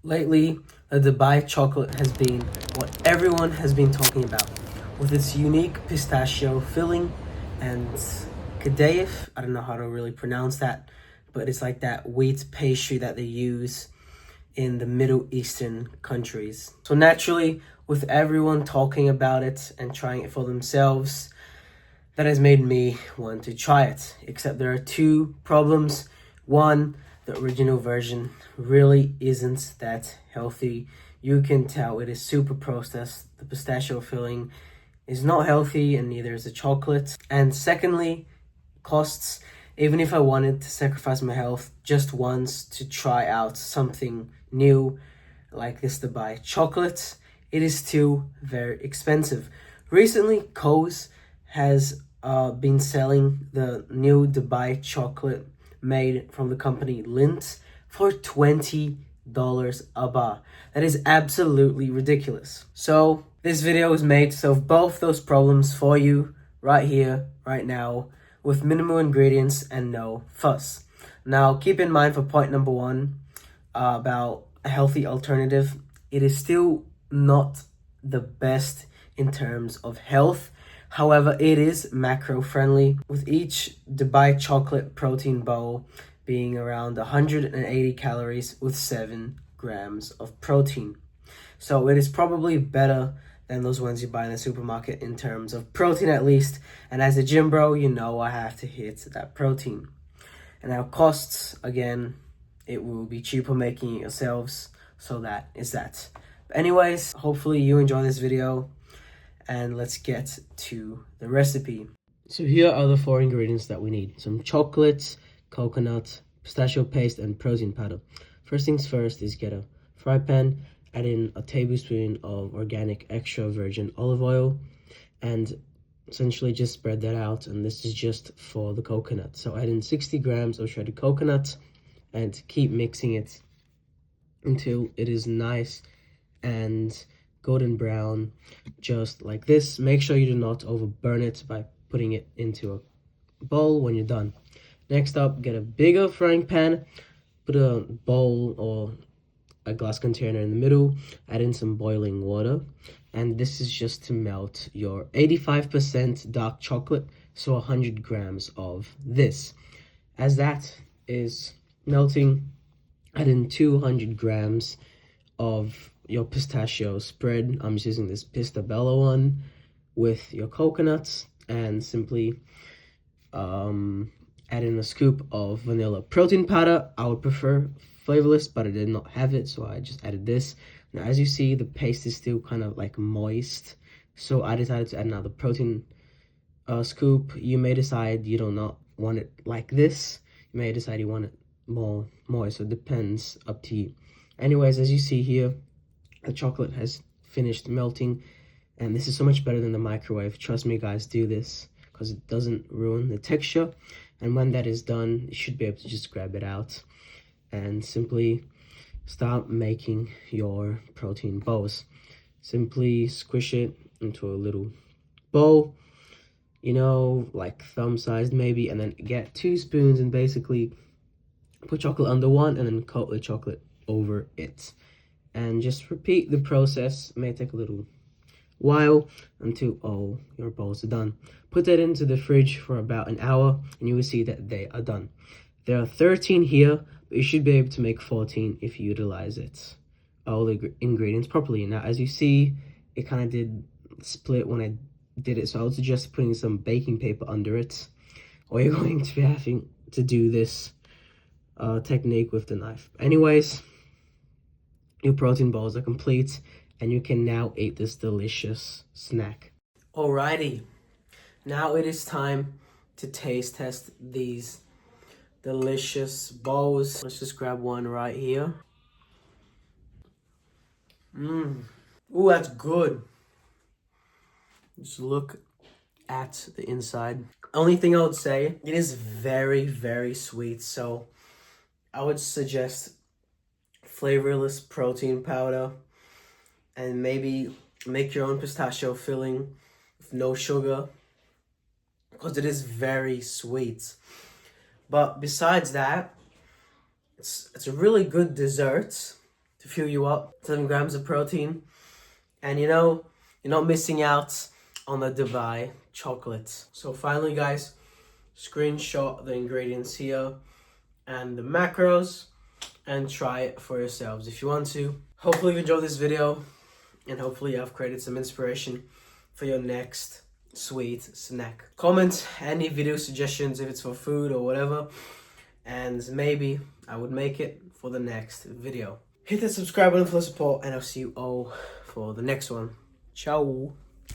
Lately, the Dubai chocolate has been what everyone has been talking about, with its unique pistachio filling and kadayif. I don't know how to really pronounce that, but it's like that wheat pastry that they use in the Middle Eastern countries. So naturally, with everyone talking about it and trying it for themselves, that has made me want to try it. Except there are two problems. One, the original version really isn't that healthy. You can tell it is super processed. The pistachio filling is not healthy, and neither is the chocolate. And secondly, costs. Even if I wanted to sacrifice my health just once to try out something new like this Dubai chocolate, it is still very expensive. Recently, Coase has been selling the new Dubai chocolate made from the company Lindt for $20 a bar. That is absolutely ridiculous. So this video is made to solve both those problems for you right here, right now, with minimal ingredients and no fuss. Now, keep in mind for point number one about a healthy alternative, it is still not the best in terms of health. However, it is macro friendly, with each Dubai chocolate protein bowl being around 180 calories with 7 grams of protein. So it is probably better than those ones you buy in the supermarket in terms of protein at least. And as a gym bro, you know I have to hit that protein. And now costs, again, it will be cheaper making it yourselves. So that is that. But anyways, hopefully you enjoy this video. And let's get to the recipe. So here are the 4 ingredients that we need. Some chocolate, coconut, pistachio paste, and protein powder. First things first is get a fry pan, add in a tablespoon of organic extra virgin olive oil, and essentially just spread that out. And this is just for the coconut. So add in 60 grams of shredded coconut and keep mixing it until it is nice and golden brown, just like this. Make sure you do not overburn it by putting it into a bowl when you're done. Next up, get a bigger frying pan, put a bowl or a glass container in the middle, add in some boiling water, and this is just to melt your 85% dark chocolate, so 100 grams of this. As that is melting, add in 200 grams of your pistachio spread. I'm just using this Pistabella one with your coconuts, and simply add in a scoop of vanilla protein powder. I would prefer flavorless, but I did not have it, so I just added this. Now, as you see, the paste is still kind of like moist, so I decided to add another protein scoop. You may decide you do not want it like this. You may decide you want it more moist, so it depends, up to you. Anyways, as you see here, the chocolate has finished melting, and this is so much better than the microwave. Trust me, guys, do this because it doesn't ruin the texture. And when that is done, you should be able to just grab it out and simply start making your protein balls. Simply squish it into a little bowl, you know, like thumb sized maybe, and then get 2 spoons and basically put chocolate under one and then coat the chocolate over it. And just repeat the process. It may take a little while until all your balls are done. Put that into the fridge for about an hour and you will see that they are done. There are 13 here, but you should be able to make 14 if you utilize it, all the ingredients properly. Now, as you see, it kind of did split when I did it, so I would suggest putting some baking paper under it, or you're going to be having to do this technique with the knife. Anyways, your protein balls are complete, and you can now eat this delicious snack. Alrighty, now it is time to taste test these delicious balls. Let's just grab one right here. Ooh, that's good. Just look at the inside. Only thing I would say, it is very, very sweet. So I would suggest flavorless protein powder and maybe make your own pistachio filling with no sugar, because it is very sweet. But besides that, it's a really good dessert to fuel you up, 7 grams of protein. And you know, you're not missing out on the Dubai chocolate. So finally guys, screenshot the ingredients here and the macros and try it for yourselves if you want to. Hopefully you enjoyed this video and hopefully I've created some inspiration for your next sweet snack. Comment any video suggestions if it's for food or whatever, and maybe I would make it for the next video. Hit the subscribe button for the support and I'll see you all for the next one. Ciao.